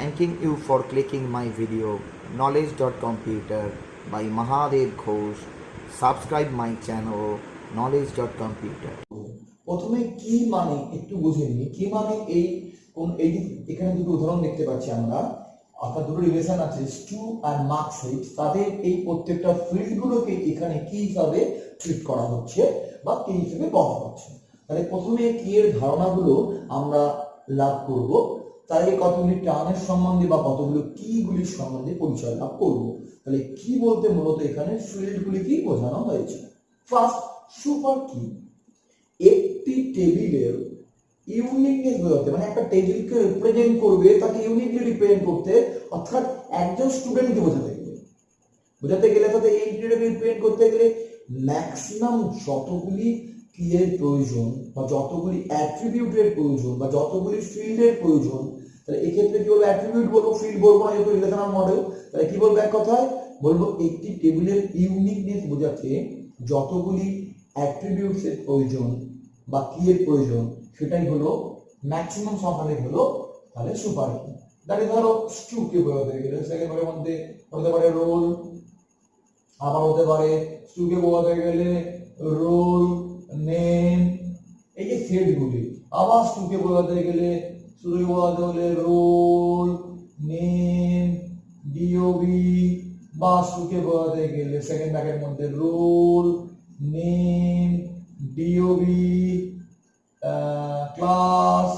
Thanking you for clicking my video knowledge.computer by Mahadev Ghosh. Subscribe my channel knowledge.computer. প্রথমে কি মানে একটু বুঝে নিই কি মানে এই এখানে দুটো উদাহরণ দেখতে পাচ্ছি আমরা অর্থাৎ দুটো রিলেশন আছে স্টু আর মার্কশিট তাদের এই প্রত্যেকটা ফিল্ডগুলোকে এখানে কি হিসাবে ট্রিট করা হচ্ছে বা কি হিসেবে বলা হচ্ছে। তাহলে প্রথমে কি এর ধারণাগুলো আমরা লাভ করব, তাহলে কতগুলি টার্মের সম্বন্ধে বা কতগুলো কিগুলির সম্বন্ধে পরিচয় লাভ করব। তাহলে কি বলতে মূলত এখানে ফিল্ডগুলি কি বোঝানো হয়েছে। ফার্স্ট, সুপার কি একটি টেবিলের ইউনিকনেস বোঝাতে, মানে একটা টেবিলকে রিপ্রেজেন্ট করবে, তাকে ইউনিকলি রিপ্রেজেন্ট করতে, অর্থাৎ একজন স্টুডেন্টকে বোঝাতে গেলে তাতে এই টেবিলকে রিপ্রেজেন্ট করতে গেলে ম্যাক্সিমাম যতগুলি কি এর প্রয়োজন বা যতগুলি অ্যাট্রিবিউটের প্রয়োজন বা যতগুলি ফিল্ডের প্রয়োজন, তাহলে এই ক্ষেত্রে কি বলবো, অ্যাট্রিবিউট বলবো, ফিল্ড বলবো না, যেহেতু রিলেশনাল মডেল। তাহলে কি বলবো, এক কথায় বলবো একটি টেবিলের ইউনিকনেস বোঝাতে যতগুলি অ্যাট্রিবিউটস এর প্রয়োজন বা কি এর প্রয়োজন সেটাই হলো ম্যাক্সিমাম সংখ্যাটাই হলো তাহলে সুপার কি। তাহলে ধরো স্টু কে বোঝাতে গেলে সেকেন্ড ভাগের মধ্যে হতে পারে রোল, আবার হতে পারে স্টু কে বোঝাতে গেলে রোল, নেম, এই যে সেটগুলি। আবার স্টু কে বোঝাতে গেলে স্টু বোঝাতে হলে রোল, নেম, ডিওবি, বা স্টু কে বোঝাতে গেলে সেকেন্ড ভাগের মধ্যে রোল, নেম, ডিওবি, ক্লাস,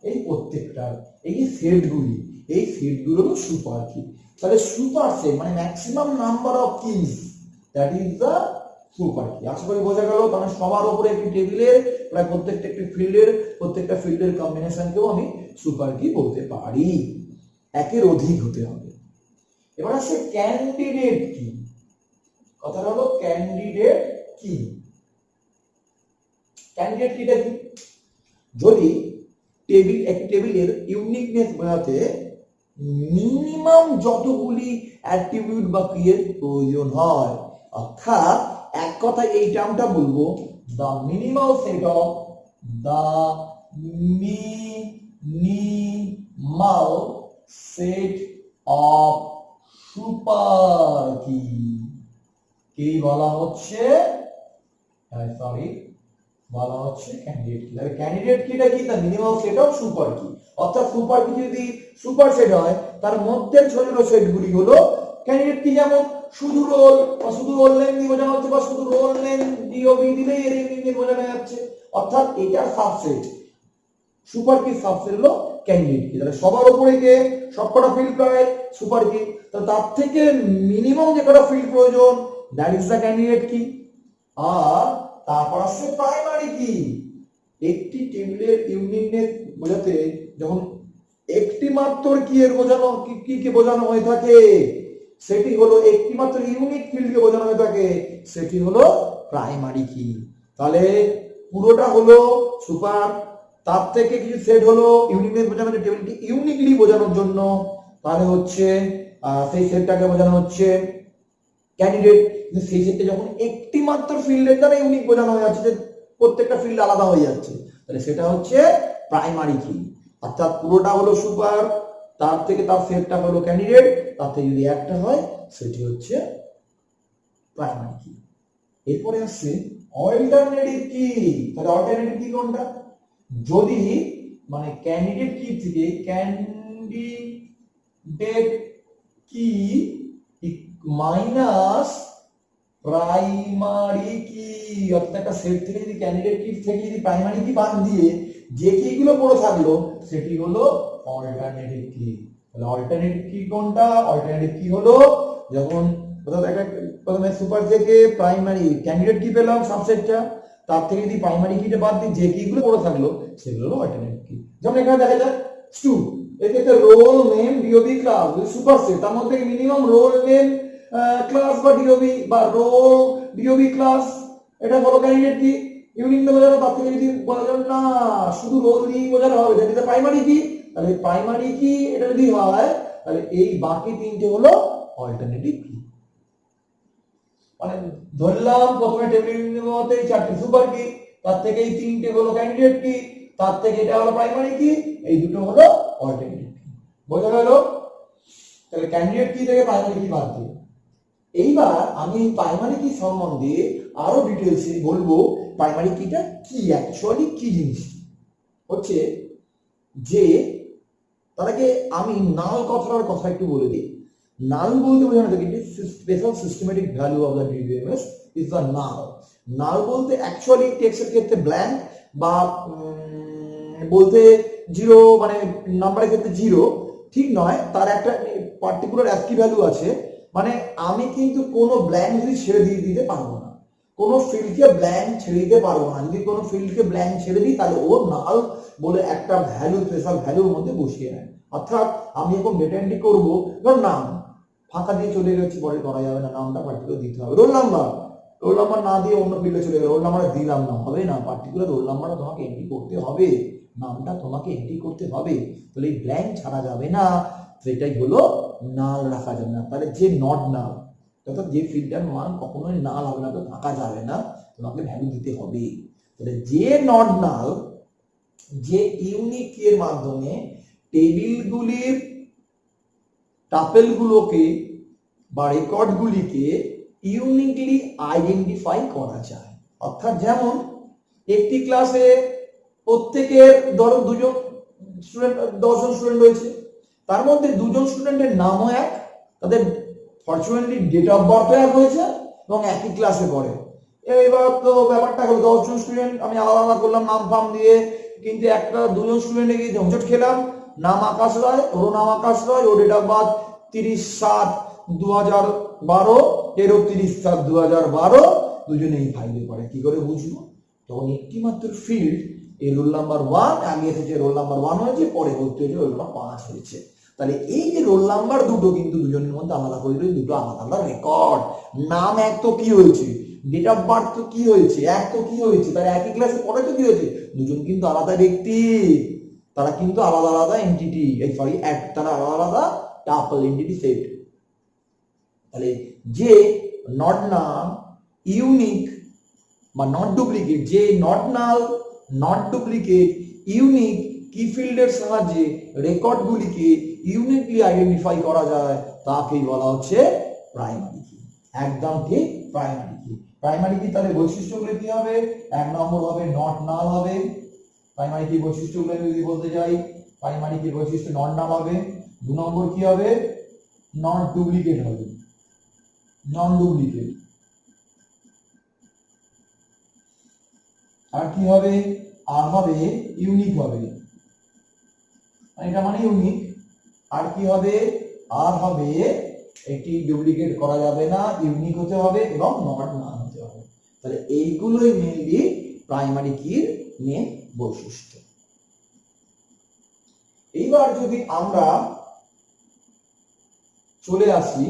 এই প্রত্যেকটা এই সেটগুলি, এই সেটগুলো হলো সুপার কি। তাহলে সুপার সেট মানে maximum number of keys, that is the super key. আশা করি বোঝা গেল। তাহলে সবার উপরে একটি টেবিলের প্রায় প্রত্যেকটা একটি ফিল্ডের প্রত্যেকটা ফিল্ডের কম্বিনেশনকেও আমি সুপার কি বলতে পারি। একের অধিক হতে হবে। এবার আসছে ক্যান্ডিডেট কি। কথাটা হলো ক্যান্ডিডেট কি। ক্যান্ডিডেট কিটা কি? যদি একটি টেবিলের ইউনিকনেস বোঝাতে মিনিমাম যতগুলি অ্যাট্রিবিউট বা কি এর প্রয়োজন হয়, অর্থাৎ এক কথায় এই টার্মটা বলবো the minimal set of the minimal set of super কি কি বলা হচ্ছে, সরি বলা হচ্ছে ক্যান্ডিডেট কি। ক্যান্ডিডেট কিটা কি, the minimum set of super key. অর্থাৎ সুপার কি যদি সুপার সেট হয় তার মধ্যে ছোট ছোট সেটগুলি হলো ক্যান্ডিডেট কি। যেমন শুধু রোল বা শুধু রোল নেম দিয়ে বোঝানো হচ্ছে বা শুধু রোল নেম ডিওবি দিলেই এর ইউনিক বোঝানো যাচ্ছে, অর্থাৎ এটার সাবসেট। সুপার কি সাবসেট হলো ক্যান্ডিডেট কি। তাহলে সবার উপরে কে সবকটা ফিল্ড পায় সুপার কি, তাহলে তার থেকে মিনিমাম যে কটা ফিল্ড প্রয়োজন দ্যাট ইজ দ্য ক্যান্ডিডেট কি। আর তারপর আসছে প্রাইমারি কি। একটি টেবিলের ইউনিকনেস বোঝাতে যখন একটি মাত্র কি এর বোঝানো কি কে বোঝানো হয়ে থাকে, সেটি হলো একটি মাত্র ইউনিক ফিল্ডকে বোঝানো হয়ে থাকে, সেটি হলো প্রাইমারি কি। তাহলে পুরোটা হলো সুপার, তার থেকে কিছু সেট হলো ইউনিকনেস বোঝানো, টেবিলটি ইউনিকলি বোঝানোর জন্য, তাহলে হচ্ছে সেই সেটটাকে বোঝানো হচ্ছে ক্যান্ডিডেট। সেই সেটে যখন একটি মাত্র ফিল্ডের দ্বারা ইউনিক বোঝানো হয়ে যাচ্ছে, যে প্রত্যেকটা ফিল্ড আলাদা হয়ে যাচ্ছে, তাহলে সেটা হচ্ছে প্রাইমারি কি। অর্থাৎ পুরোটা হলো সুপার, তার থেকে তার সেটটা হলো ক্যান্ডিডেট, তাতে যদি একটা হয় সেটি হচ্ছে প্রাইমারি কি। এরপরে আসছে অল্টারনেটিভ কি। তাহলে অল্টারনেটিভ কি কোনটা, যদি মানে ক্যান্ডিডেট কি থেকে ক্যান্ডিডেট কি মাইনাস প্রাইমারি কি, অর্থাৎ একটা সেট থেকে যদি ক্যান্ডিডেট কি থেকে যদি প্রাইমারি কি বাদ দিয়ে যে কিগুলো পড়ে থাকলো সেটি হলো অল্টারনেটিভ কি। তাহলে অল্টারনেটিভ কি কোনটা, অল্টারনেটিভ কি হলো যখন প্রথমে সুপার থেকে প্রাইমারি ক্যান্ডিডেট কি পেলাম সাবসেটটা, তার থেকে যদি প্রাইমারি কিটা বাদ দিয়ে যে কিগুলো পড়ে থাকলো সেগুলো হলো অল্টারনেটিভ কি। যেমন এখানে দেখা যায় স্টু, এতে একটা roll name DOB class super set, তার মধ্যে মিনিমাম রোল নেম ক্লাস বা ডিওবি বা রোল ডিওবি ক্লাস, এটা বলো ক্যান্ডিডেট কি। ইউনিক নেম বোঝানো, তার থেকে যদি বলা যাবে না শুধু রোল দিয়ে বোঝানো হবে, যেটা প্রাইমারি কি, তাহলে প্রাইমারি কি এটা যদি হয় তাহলে এই বাকি তিনটে হলো অল্টারনেটিভ কি। মানে ধরলাম প্রথমে টেবিলের মধ্যে চারটি সুপার কি, তার থেকে এই তিনটে হলো ক্যান্ডিডেট কি, তার থেকে এটা হলো প্রাইমারি কি, এই দুটো হলো অল্টারনেটিভ কি। বোঝা গেল। তাহলে ক্যান্ডিডেট কি থেকে প্রাইমারি কি বাদ দিই। এইবার আমি প্রাইমারি কি সম্বন্ধে আরো ডিটেলসে বলবো। প্রাইমারি কিটা কি, অ্যাকচুয়ালি কি জিনিস হচ্ছে যে, তার আগে আমি নাল কথাটার কথা একটু বলে দিই। নাল বলতে বোঝানো যায় কিন্তু special systematic value of the DBMS is the null. Null বলতে অ্যাকচুয়ালি টেক্সটের ক্ষেত্রে ব্ল্যাঙ্ক বা বলতে জিরো, মানে নাম্বারের ক্ষেত্রে জিরো ঠিক নয়, তার একটা পার্টিকুলার একই ভ্যালু আছে। মানে আমি কিন্তু কোনো ব্ল্যাঙ্ক যদি ছেড়ে দিতে পারবো না, কোনো ফিল্ডকে ব্ল্যাঙ্ক ছেড়ে দিতে পারবো না। যদি কোনো ফিল্ডকে ব্ল্যাঙ্ক ছেড়ে দিই তাহলে ও নাল বলে একটা ভ্যালু, স্পেশাল ভ্যালুর মধ্যে বসিয়ে নেয়। অর্থাৎ আমি এখন ডেটা এন্ট্রি করবো, ধর নাম ফাঁকা দিয়ে চলে গেছি, পরে করা যাবে না, নামটা পার্টিকুলার দিতে হবে। রোল নাম্বার না দিয়ে অন্য ফিল্ডে চলে গেল, রোল নাম্বার দিলাম না, হবে না, পার্টিকুলার রোল নাম্বারটা তোমাকে এন্ট্রি করতে হবে, নামটা তোমাকে এন্ট্রি করতে হবে। তাহলে এই ব্ল্যাঙ্ক ছাড়া যাবে না, সেটাই হলো নাল রাখা যাবে না। তাহলে যে নট নাল, অর্থাৎ যে ফিল্ডটার মান কখনোই নাল হবে না, তো থাকা যাবে না, তোমাকে ভ্যালু দিতে হবে। তাহলে যে নট নাল, যে ইউনিক এর মাধ্যমে টেবিলগুলির টাপেলগুলোকে বা রেকর্ডগুলিকে ইউনিকলি আইডেন্টিফাই করা যায়। অর্থাৎ যেমন একটি ক্লাসে প্রত্যেকের ধরো দুজন স্টুডেন্ট, 10 জন স্টুডেন্ট রয়েছে, তার মধ্যে দুজন স্টুডেন্টের নামও এক, তাদের ফরচুনেটলি ডেট অফ বার্থ এক হয়েছে এবং একই ক্লাসে পড়ে। এবার তো ব্যাপারটা হলো 10 জন স্টুডেন্ট আমি আলাদা আলাদা করলাম নাম ফাম দিয়ে, কিন্তু একটা দুজন স্টুডেন্টে গিয়ে ঝঞ্ঝট খেলাম। নাম আকাশ রায়, ওর নাম আকাশ রায়, ওর ডেট অফ বার্থ 30/7/2012, এরও 30/7/2012, দুজনেই ফাইলে পড়ে। কি করে বুঝবো? তখন একটি মাত্র ফিল্ড, এই রোল নাম্বার 1 আগে এসেছে, রোল নাম্বার 1 হয়েছে, পরে ভর্তি হয়েছে রোল নাম্বার 5 হয়েছে। তাহলে এই যে রোল নাম্বার দুটো কিন্তু দুজনের মধ্যে আলাদা করে দিলে দুটো আলাদা আলাদা রেকর্ড। নাম এক তো কি হয়েছে, ডেট অফ বার্থ তো কি হয়েছে, এক তো কি হয়েছে, তার একই ক্লাসে পড়ে তো কি হয়েছে, দুজন কিন্তু আলাদা ব্যক্তি, তারা কিন্তু আলাদা আলাদা এন্টিটি, সরি তারা আলাদা আলাদা টাপল এন্টিটি সেট। তাহলে যে নট নাল, ইউনিক বা নট ডুপ্লিকেট, যে not null, not duplicate, unique কি ফিল্ডের সাহায্যে রেকর্ডগুলিকে ইউনিকলি আইডেন্টিফাই করা যায়, তাকেই বলা হচ্ছে প্রাইমারি কি। একদম ঠিক, প্রাইমারি কি। প্রাইমারি কি তাহলে বৈশিষ্ট্যগুলো কি হবে? 1 নম্বর হবে নট নাল হবে। প্রাইমারি কি বৈশিষ্ট্যগুলো যদি বলতে যাই, প্রাইমারি কি বৈশিষ্ট্য নট নাল হবে। 2 নম্বর কি হবে? নট ডুপ্লিকেট হবে, নন ডুপ্লিকেট। আর কি হবে? আর হবে ইউনিক হবে, এটা মানে ইউনিক। আর কি হবে? আর হবে একটি ডুপ্লিকেট করা যাবে না, ইউনিক হতে হবে এবং নট নাল হতে হবে। তাহলে এইগুলোই মেইনলি প্রাইমারি কির মেইন বৈশিষ্ট্য। এইবার যদি আমরা চলে আসি,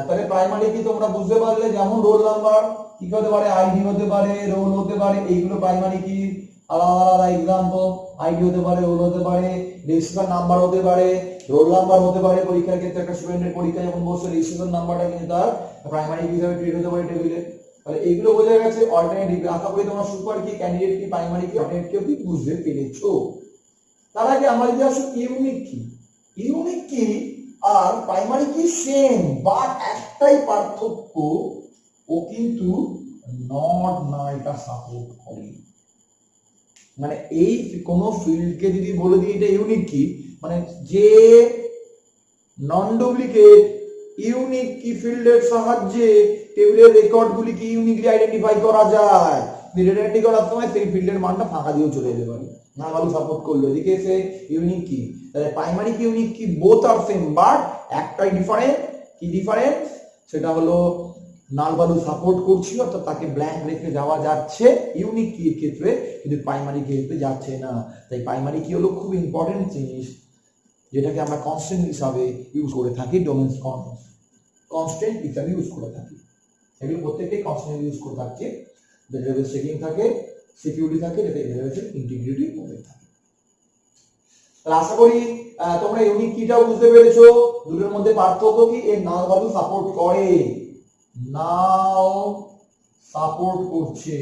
তাহলে প্রাইমারি কি তোমরা বুঝতে পারলে, যেমন রোল নাম্বার কি হতে পারে, আইডি হতে পারে, রোল হতে পারে, এইগুলো প্রাইমারি কি আলাদা আলাদা এক্সাম্পল। আইডি হতে পারে, রোল হতে পারে, রেজিস্ট্রেশন নাম্বার হতে পারে, রোল নাম্বার হতে পারে। পরীক্ষার ক্ষেত্রে একটা স্টুডেন্টের পরীক্ষা যখন বসে, রেজিস্ট্রেশন নাম্বারটা কিন্তু তার প্রাইমারি কি হিসেবে ট্রিট হতে পারে টেবিলে। তাহলে এইগুলো বোঝা গেছে। অল্টারনেটিভ, আশা করি তোমরা সুপার কি, ক্যান্ডিডেট কি, প্রাইমারি কি, অল্টারনেটিভ কি বুঝতে পেরেছো। তার আগে আমরা যদি আসি ইউনিক কি, ইউনিক কি আর প্রাইমারি কি সেম, বাট একটাই পার্থক্য, ও কিন্তু নট নালটা সাপোর্ট করে। মানে এই কোন ফিল্ডকে যদি বলে দিই এটা ইউনিক কি, মানে যে নন ডুপ্লিকেট ইউনিক কি ফিল্ডের সাহায্যে টেবিলের রেকর্ডগুলিকে ইউনিকলি আইডেন্টিফাই করা যায়। ডেটা এন্ট্রি করার সময় সেই ফিল্ডের মানটা ফাঁকা দিয়েও চলে যেতে পারে, না ভালো সাপোর্ট করলো। এদিকে এসে ইউনিক কি, তাহলে প্রাইমারি কি ইউনিক কি বোথ আর সেম, বাট একটাই ডিফারেন্ট। কি ডিফারেন্স? সেটা হলো নাল ভ্যালু সাপোর্ট করছিল, অর্থাৎ তাকে ব্ল্যাঙ্ক রেখে যাওয়া যাচ্ছে ইউনিক কি এর ক্ষেত্রে, কিন্তু প্রাইমারি কি ক্ষেত্রে যাচ্ছে না। তাই প্রাইমারি কি হলো খুব ইম্পর্টেন্ট জিনিস, যেটাকে আমরা কনস্ট্যান্ট হিসাবে ইউজ করে থাকি, ডোমেন কনস্ট্যান্ট হিসাবে ইউজ করে থাকি। এগুলো প্রত্যেকটাই কনস্ট্যান্ট ইউজ করে থাকছে, ডেটাবেস চেকিং থাকে, সিকিউরিটি থাকে, ডেটাবেসের ইন্টিগ্রিটি থাকে। তাহলে আশা করি তোমরা ইউনিক কিটাও বুঝতে পেরেছো। দুটোর মধ্যে পার্থক্য কি, এর নাল ভ্যালু সাপোর্ট করে, নাও সাপোর্ট করছে,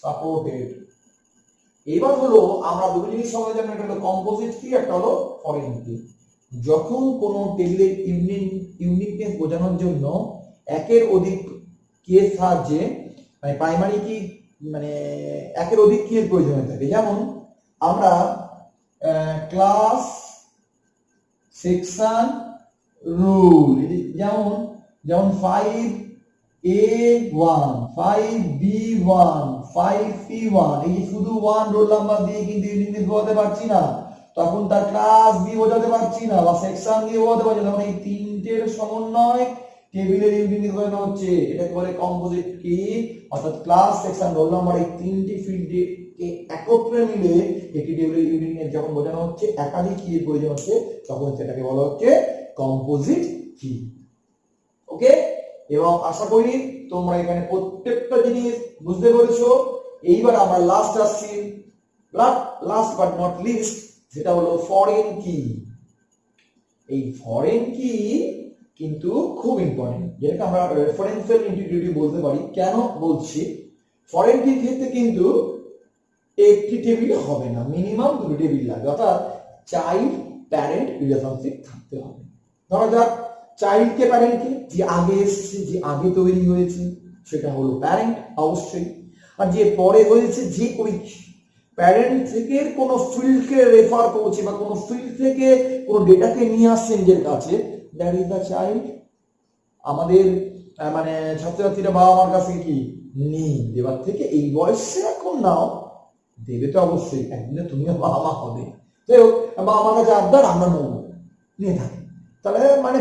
সাপোর্টেড। এবার হলো আমরা দুটো জিনিস সঙ্গে জানি, একটা হলো কম্পোজিট কি, একটা হলো ফরেন কি। যখন কোনো টেবিলের ইউনিকনেস বোঝানোর জন্য একের অধিক কি এর সাহায্যে মানে প্রাইমারি কি মানে একের অধিক কি এর প্রয়োজন হয়ে থাকে, যেমন আমরা ক্লাস, সেকশন, রুল, যেমন যেমন 5A1 5B1 5C1, এই যে শুধু 1 রোল নাম্বার দিয়ে কিন্তু ইউনিকনেস বোঝাতে পারছি না, তখন তার ক্লাস দিয়ে বোঝাতে পারছি না, বা সেকশন দিয়ে বোঝাতে পারছি না, তখন এই তিনটের সমন্বয় টেবিলের ইউনিকনেস বোঝানো হচ্ছে। এটাকে বলে কম্পোজিট কি, অর্থাৎ ক্লাস, সেকশন, রোল নাম্বার এই তিনটি ফিল্ডকে একত্রে মিলে একটি টেবিলের ইউনিকনেস যখন বোঝানো হচ্ছে, একাধিক কি এর প্রয়োজন হচ্ছে, তখন সেটাকে বলা হচ্ছে কম্পোজিট কি। ওকে, এবং আশা করি তোমরা এখানে প্রত্যেকটা জিনিস বুঝতে পেরেছো। এইবার আমরা লাস্ট আসছি, লাস্ট বাট নট লিস্ট, যেটা হলো ফরেন কি। এই ফরেন কি কিন্তু খুব ইম্পর্টেন্ট, যেটা আমরা রেফারেন্সিয়াল ইন্টিগ্রিটি বলতে পারি। কেন বলছি, ফরেন কির ক্ষেত্রে কিন্তু একটি টেবিল হবে না, মিনিমাম দুটো টেবিল লাগবে, অর্থাৎ চাইল্ড প্যারেন্ট রিলেশনশিপ থাকতে হবে। ধরা যাক চাইল্ড কে প্যারেন্ট কে, যে আগে এসেছে, যে আগে তৈরি হয়েছে সেটা হলো প্যারেন্ট অবশ্যই, আর যে পরে হয়েছে যে ওই প্যারেন্ট থেকে কোনো ফিল্ডকে রেফার করছে বা কোনো ফিল্ড থেকে কোনো ডেটাকে নিয়ে আসছে নিজের কাছে, দ্যাট ইজ দ্য চাইল্ড। আমাদের মানে ছাত্রছাত্রীরা বাবা মার কাছে কি নিই দেবার থেকে এই বয়সে এখন নাও, দেবে তো অবশ্যই, একদিনে তুমিও বাবা মা হবে। যাই হোক, বাবা মার কাছে আবদার আমরা নেবো, নিয়ে থাকি, তাহলে মানে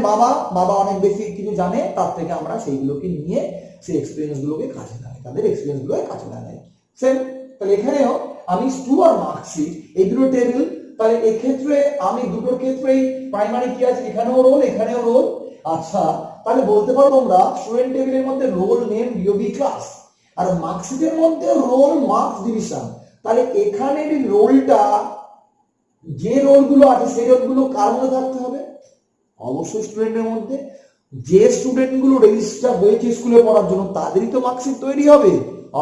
বাবা অনেক বেশি কিছু জানে, তার থেকে আমরা সেইগুলোকে নিয়ে সেই এক্সপিরিয়েন্স গুলোকে কাজে লাগাই, তাদের এক্সপিরিয়েন্স গুলোকে কাজে লাগাই। সেম, তাহলে এখানেও আমি স্টু আর মার্কশিট এই দুটো টেবিল, তাহলে এক্ষেত্রে আমি দুটোর ক্ষেত্রেই প্রাইমারি কি আছে, এখানেও রোল এখানেও রোল। আচ্ছা, তাহলে বলতে পারো তোমরা স্টুডেন্ট টেবিলের মধ্যে রোল নেম ডিওবি ক্লাস, আর মার্কশিটের মধ্যে রোল মার্কস ডিভিশন। তাহলে এখানে রোলটা, যে রোলগুলো আছে সেই রোলগুলো কার মধ্যে থাকতে হবে, অবশ্যই স্টুডেন্টের মধ্যে। যে স্টুডেন্টগুলো রেজিস্টার হয়েছে স্কুলে পড়ার জন্য তাদেরই তো মার্কশিট তৈরি হবে,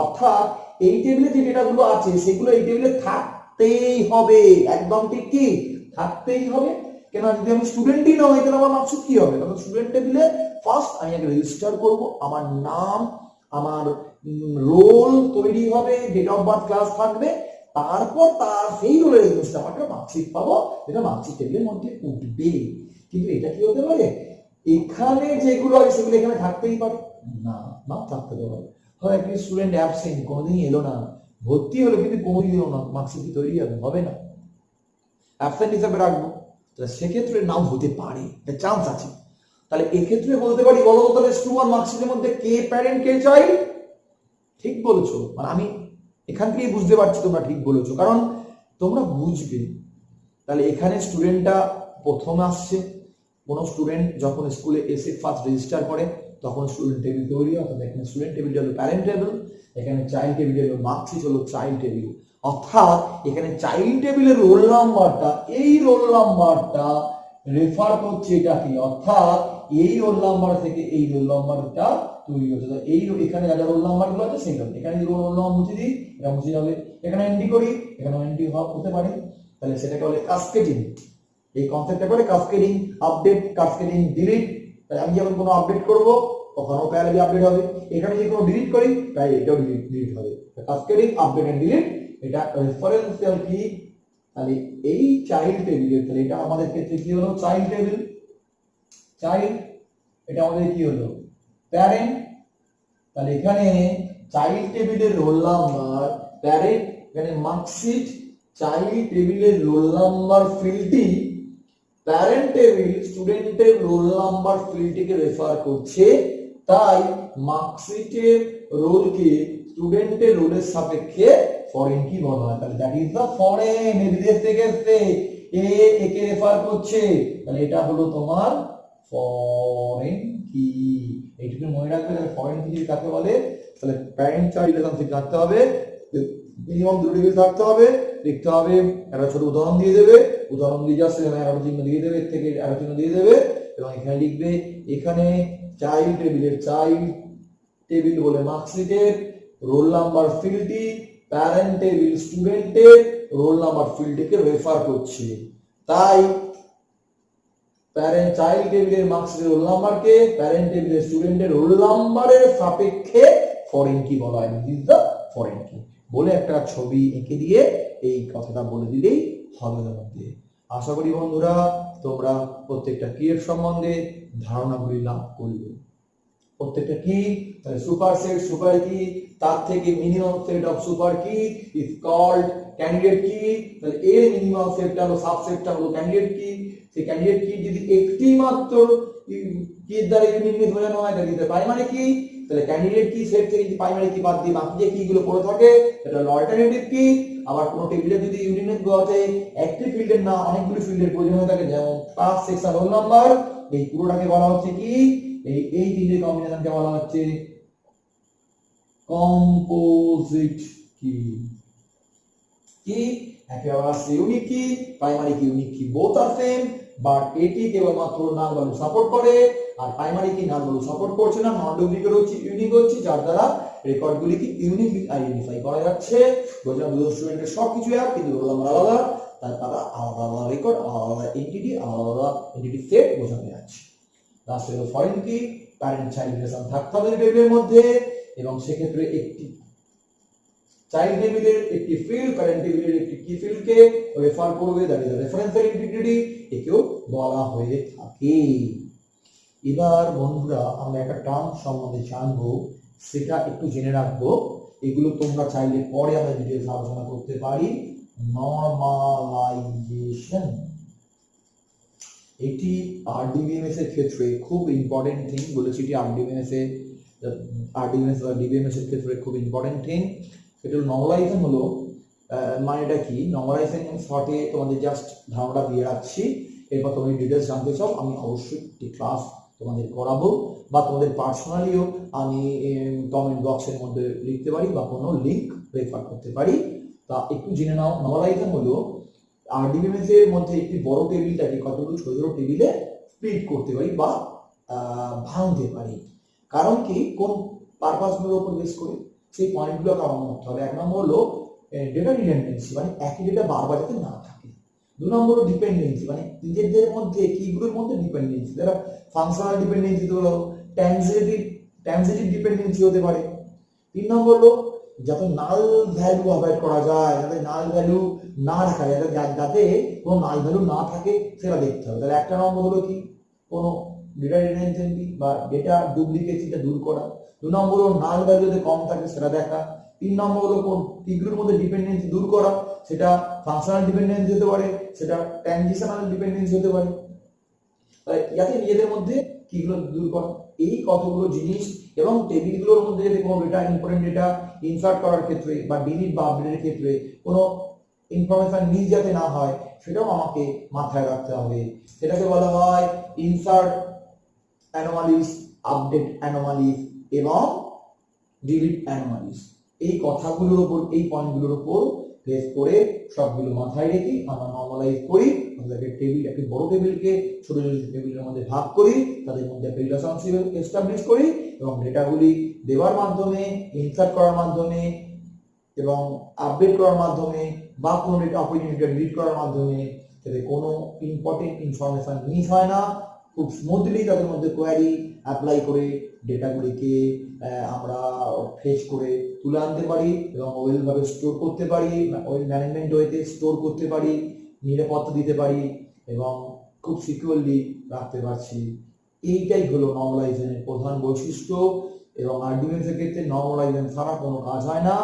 অর্থাৎ এই টেবিলে যে ডেটাগুলো আছে সেগুলো এই টেবিলে থাকতেই হবে, একদম ঠিক কি থাকতেই হবে। কেন, যদি আমি স্টুডেন্টই না হই তাহলে আমার মার্কশিট কি হবে? কারণ স্টুডেন্ট টেবিলে ফার্স্ট আমি আগে রেজিস্টার করব, আমার নাম, আমার রোল তৈরি হবে, ডেট অফ বার্থ ক্লাস থাকবে, তারপর তার সেই রোলের এগেইনস্টে আমাকে মার্কশিট পাবো, যেটা মার্কশিট টেবিলের মধ্যে উঠবে। কিন্তু এটা কি হতে পারে, এখানে যেগুলো আছে সেগুলো এখানে থাকতেই পারে না, না থাকতে পারে। হয় একটা স্টুডেন্ট অ্যাবসেন্ট, কোনোদিন এলো না, ভর্তি হলো কিন্তু কোনোদিন এলো না, মার্কশিট কি তৈরি হবে না, অ্যাবসেন্ট হিসাবে রাখবো, তাহলে সেক্ষেত্রে নাও হতে পারে, একটা চান্স আছে। তাহলে এক্ষেত্রে বলতে পারি, বলো তো তাহলে স্টু আর মার্কশিটের মধ্যে কে প্যারেন্ট কে চাইল্ড? ঠিক বলেছো, মানে আমি এখান থেকেই বুঝতে পারছি তোমরা ঠিক বলেছো, কারণ তোমরা বুঝবে। তাহলে এখানে স্টুডেন্টটা প্রথম আসছে, কোনো স্টুডেন্ট যখন স্কুলে এসে ফার্স্ট রেজিস্টার করে তখন স্টুডেন্ট টেবিল তৈরি হয়, অর্থাৎ এখানে স্টুডেন্ট টেবিলটা হলো প্যারেন্ট টেবিল, এখানে চাইল্ড টেবিল হলো মার্কশিট হলো চাইল্ড টেবিল। অর্থাৎ এখানে চাইল্ড টেবিলের রোল নাম্বারটা, এই রোল নাম্বারটা রেফার করছে এটা কি, অর্থাৎ এই রোল নাম্বার থেকে এই রোল নাম্বারটা তৈরি হচ্ছে। এই এখানে যা যা রোল নাম্বার গুলো আছে সেগুলো, এখানে যদি রোল নাম্বার মুছে দিই এটা মুছে যাবে, এখানে এন্ট্রি করি এখানে এন্ট্রি হতে পারে, তাহলে সেটাকে বলে কাসকেডিং। এই কনসেপ্টটা করে কাসকেডিং, আপডেট, কাসকেডিং, ডিলিট। তাই আমি যখন কোনো আপডেট করব তখনও প্যারালি আপডেট হবে, এখানে যদি কোনো ডিলিট করি তাই এটাও ডিলিট হবে। কাসকেডিং, আপডেট এন্ড ডিলিট, এটা রেফারেন্সিয়াল কি। তাহলে এই চাইল্ড টেবিলের, তাহলে এটা আমাদের ক্ষেত্রে কি হলো, চাইল্ড টেবিল, চাইল্ড, এটা আমাদের কি হলো প্যারেন্ট। তাহলে এখানে চাইল্ড টেবিলের রোল নাম্বার প্যারেন্ট, এখানে মার্কশিট, চাইল্ড টেবিলের রোল নাম্বার ফিল্ডটি প্যারেন্ট টেবিল স্টুডেন্টের রোল নাম্বার ফিল্ডটিকে রেফার করছে, তাই মার্কশিটের রোলকে স্টুডেন্টের রোলের সাপেক্ষে ফরেন কি বলা হয়। তাহলে দ্যাট ইজ দ্য ফরেন, বিদেশ থেকে এসেছে, একে রেফার করছে, তাহলে এটা হলো তোমার ফরেন কি। এইটুকু মনে রাখবে। তাহলে ফরেন কি কাকে বলে, তাহলে প্যারেন্ট চাইল্ড রিলেশনশিপ থাকতে হবে, মিনিমাম দুটো টেবিল থাকতে হবে, লিখতে হবে, একটা ছোট উদাহরণ দিয়ে দেবে, উদাহরণ দিয়ে যাচ্ছে অ্যারো চিহ্ন দিয়ে দেবে, এর থেকে অ্যারো চিহ্ন দিয়ে দেবে, এবং এখানে লিখবে এখানে চাইল্ড টেবিলের চাইল্ড টেবিল বলে মার্কশিটের রোল নাম্বার ফিল্ডটি প্যারেন্ট টেবিল স্টুডেন্টের রোল নাম্বার ফিল্ডকে রেফার করছে, তাই প্যারেন্ট চাইল্ড টেবিলের মার্কসের রোল নাম্বারকে প্যারেন্ট টেবিলের স্টুডেন্টের রোল নাম্বারের সাপেক্ষে ফরেন কি বলা হয়, দিস দ্য ফরেন কি বলে একটা ছবি এঁকে দিয়ে এই কথাটা বলে দিলেই হবে এর মধ্যে। আশা করি বন্ধুরা তোমরা প্রত্যেকটা কি এর সম্বন্ধে ধারণাগুলি লাভ করবে। প্রত্যেকটা কি তাহলে সুপার সেট, সুপার কি, তার থেকে minimum set of super key is called candidate কি, তাহলে এর মিনিমাম সেটটা হলো সাবসেটটা হলো ক্যান্ডিডেট কি। সেই ক্যান্ডিডেট কি যদি একটি মাত্র কি দ্বারা ইউনিটনেস বোঝানো হয় তাহলে প্রাইমারি কি, তাহলে ক্যান্ডিডেট কি সেট থেকে যদি প্রাইমারি কি বাদ দিয়ে বাকি যে কি গুলো পড়ে থাকে সেটা হলো অল্টারনেটিভ কি। আবার কোন টেবিলে যদি ইউনিটনেস বোঝাতে একটি ফিল্ডের না অনেকগুলো ফিল্ডের প্রয়োজন হয়ে থাকে, যেমন ক্লাস সেকশন রোল নাম্বার, এই পুরোটাকে বলা হচ্ছে কি, এই তিনটে কম্বিনেশনকে বলা হচ্ছে কম্পোজিট কি। কি একেবারে ইউনিক কি, প্রাইমারি কি ইউনিক কি বোথ আর সেম, বাট এটি কেবলমাত্র নাল ভ্যালু সাপোর্ট করে আর প্রাইমারি কি নাল ভ্যালু সাপোর্ট করছে না, নন ডুপ্লিকেট হচ্ছে ইউনিক হচ্ছে, যার দ্বারা রেকর্ডগুলিকে ইউনিক আইডেন্টিফাই করা যাচ্ছে। বোঝানো দুটো স্টুডেন্টের সবকিছু এক কিন্তু রোল নাম্বার আলাদা, তার তারা আলাদা আলাদা রেকর্ড, আলাদা এন্টিটি, আলাদা এন্টিটি সেট বোঝানো যাচ্ছে। লাস্টে হলো ফরেন কি, প্যারেন্ট চাইল্ড রিলেশন থাকতে হবে টেবিলের মধ্যে এবং সেক্ষেত্রে একটি চাইল্ড টেবিলের একটি ফিল্ড প্যারেন্ট টেবিলের একটি কি ফিল্ডকে রেফার করবে, দ্যাট ইজ রেফারেন্সিয়াল ইন্টিগ্রিটি, একেও বলা হয়ে থাকে। এবার বন্ধুরা আমরা একটা টার্ম সম্বন্ধে জানবো, সেটা একটু জেনে রাখবো। এগুলো তোমরা চাইলে পরে আমরা ডিটেইলস আলোচনা করতে পারি। নরমালাইজেশন, এটি আরডিবিএমএস এর ক্ষেত্রে খুব ইম্পর্টেন্ট থিং বলেছি। এটি আরডিবিএমএস বা ডিবিএমএস এর ক্ষেত্রে খুব ইম্পর্টেন্ট থিং। সেটা নরমালাইজেশন হলো মানেটা কি, নরমালাইজেশন শর্টে তোমাদের জাস্ট ধারণাটা দিয়ে রাখছি। এরপর তুমি ডিটেলস জানতে চাও আমি অবশ্যই একটি ক্লাস তোমাদের করাবো, বা তোমাদের পার্সোনালিও আমি কমেন্ট বক্সের মধ্যে লিখতে পারি বা কোনো লিঙ্ক রেফার করতে পারি। তা একটু জেনে নাও, নরমালাইজেশন হলো আরডিবিএমএস এর মধ্যে একটি বড় টেবিলটাকে কতগুলো ছোট ছোট টেবিলে স্প্লিট করতে পারি বা ভাঙতে পারি। কারণ কি, কোন পারপাসগুলোর উপর বেস করে সেই পয়েন্টগুলো কারণ করতে হবে। এক নম্বর হলো ডেটা রিডান্ডেন্সি, মানে একই ডেটা বারবার যাতে না থাকে। দুই নম্বর হলো ডিপেন্ডেন্সি, মানে নিজেদের মধ্যে কিগুলোর মধ্যে ডিপেন্ডেন্সি, যারা ফাংশনাল ডিপেন্ডেন্সি হলো ট্রানজিটিভ ডিপেন্ডেন্সি হতে পারে। তিন নম্বর হলো যাতে নাল ভ্যালু অ্যাভয়েড করা যায়, যাতে নাল ভ্যালু না রাখা যায়, যাতে কোনো নাল ভ্যালু না থাকে সেটা দেখতে হবে। তাহলে একটা নম্বর হলো কি, কোনো ডেটা রিডান্ডেন্সি বা ডেটা ডুপ্লিকেসিটা দূর করা। দুই নম্বর হলো নাল ভ্যালু যদি কম থাকে সেটা দেখা। তিন নম্বর হলো কোন কিগুলোর মধ্যে ডিপেন্ডেন্সি দূর করা, সেটা ফাংশনাল ডিপেন্ডেন্সি হতে পারে, সেটা ট্রানজিশনাল ডিপেন্ডেন্সি হতে পারে। তাই যাতে নিজেদের মধ্যে কিগুলো দূর করা, এই কতগুলো জিনিস এবং টেবিলগুলোর মধ্যে যদি কোনো ডেটা ইম্পর্টেন্ট ডেটা ইনসার্ট করার ক্ষেত্রে বা ডিলিট বা আপডেটের ক্ষেত্রে কোনো ইনফরমেশন মিস যাতে না হয় সেটাও আমাকে মাথায় রাখতে হবে। সেটাকে বলা হয় ইনসার্ট অ্যানোমালিস, আপডেট অ্যানোমালিস এবং ডিলিট অ্যানোমালিস। এই কথাগুলোর উপর, এই পয়েন্টগুলোর উপর বেস করে সবগুলো মাথায় রেখে আমরা নরমালাইজ করি। আমাদের টেবিল, একটি বড় টেবিলকে ছোট ছোট টেবিলের মধ্যে ভাগ করি, তাদের মধ্যে একটা রিলেশনশিপ এস্টাবলিশ করি এবং ডেটাগুলি দেওয়ার মাধ্যমে, ইনসার্ট করার মাধ্যমে এবং আপডেট করার মাধ্যমে বা কোনো ডেটা অপরচুনিটি ডিলিট করার মাধ্যমে যাতে কোনো ইম্পর্টেন্ট ইনফরমেশন মিস হয় না, খুব স্মুথলি তাদের মধ্যে কোয়ারি অ্যাপ্লাই করে ডেটাগুলিকে আমরা ফেচ করে তুলে আনতে পারি এবং ওয়েলভাবে স্টোর করতে পারি, ওয়েল ম্যানেজমেন্ট ওয়েতে স্টোর করতে পারি, নিরাপত্তা দিতে পারি এবং খুব সিকিউরলি রাখতে পারছি। এইটাই হলো নরমালাইজেশনের প্রধান বৈশিষ্ট্য এবং আরডিবিএমএস এর ক্ষেত্রে নরমালাইজেশন ছাড়া কোনো কাজ হয় না।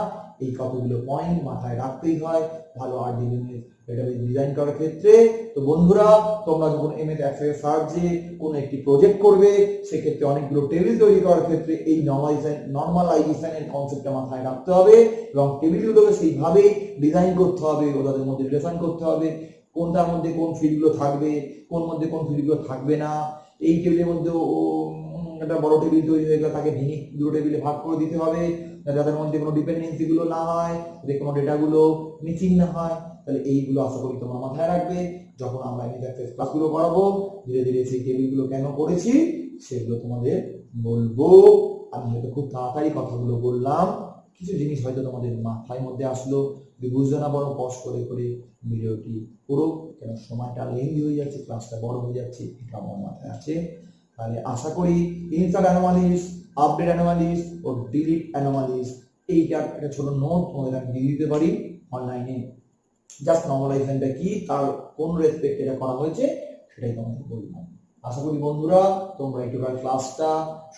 এই কতগুলো পয়েন্ট মাথায় রাখতেই হয় ভালো আরডিবিএমএস ডেটাবেস ডিজাইন করার ক্ষেত্রে। তো বন্ধুরা, তোমরা যখন এমএস এক্সেল সার্চে কোনো একটি প্রজেক্ট করবে সেক্ষেত্রে অনেকগুলো টেবিল তৈরি করার ক্ষেত্রে এই নরমালাইজেশনের কনসেপ্টটা মাথায় রাখতে হবে এবং টেবিলগুলোকে সেইভাবে ডিজাইন করতে হবে, ওদের মধ্যে রিলেশন করতে হবে, কোনটার মধ্যে কোন ফিল্ডগুলো থাকবে, কোন মধ্যে কোন ফিল্ডগুলো থাকবে না। এই টেবিলের মধ্যে একটা বড় টেবিল তৈরি হয়ে গেলে তাকে ভেঙে দুটো টেবিলে ভাগ করে দিতে হবে, যাদের মধ্যে কোনো ডিপেন্ডেন্সি গুলো না হয়, যাতে কোনো ডেটাগুলো মিসিং না হয়। তাহলে এইগুলো আশা করি তোমরা মাথায় রাখবে যখন আমরা এমএস ক্লাসগুলো করাবো। ধীরে ধীরে সেই টেবিলগুলো কেন করেছি সেগুলো তোমাদের বলবো। আমি হয়তো খুব তাড়াতাড়ি কথাগুলো বললাম, কিছু জিনিস হয়তো তোমাদের মাথায় মধ্যে আসলো, যদি বুঝতে না পারো পজ করে করে ভিডিওটি পুরো, কেন সময়টা লেন্দি হয়ে যাচ্ছে, ক্লাসটা বড় হয়ে যাচ্ছে, এটা আমার মাথায় আছে। তাহলে আশা করি ইনসার্ট অ্যানোমালিস, আপডেট অ্যানোমালিস ও ডিলিট অ্যানোমালিস এইটার একটা ছোট নোট তোমাদের আমি দিয়ে দিতে পারি অনলাইনে। জাস্ট নর্মালাইজেশনটা কি, তার কোন রেসপেক্ট এটা করা হয়েছে সেটাই তোমাদের বললাম। আশা করি বন্ধুরা তোমরা এই টোটাল ক্লাসটা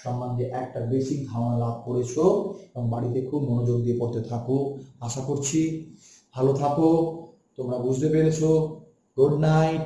সম্বন্ধে একটা বেসিক ধারণা লাভ করেছো এবং বাড়িতে খুব মনোযোগ দিয়ে পড়তে থাকো। আশা করছি ভালো থাকো, তোমরা বুঝতে পেরেছো। Good night.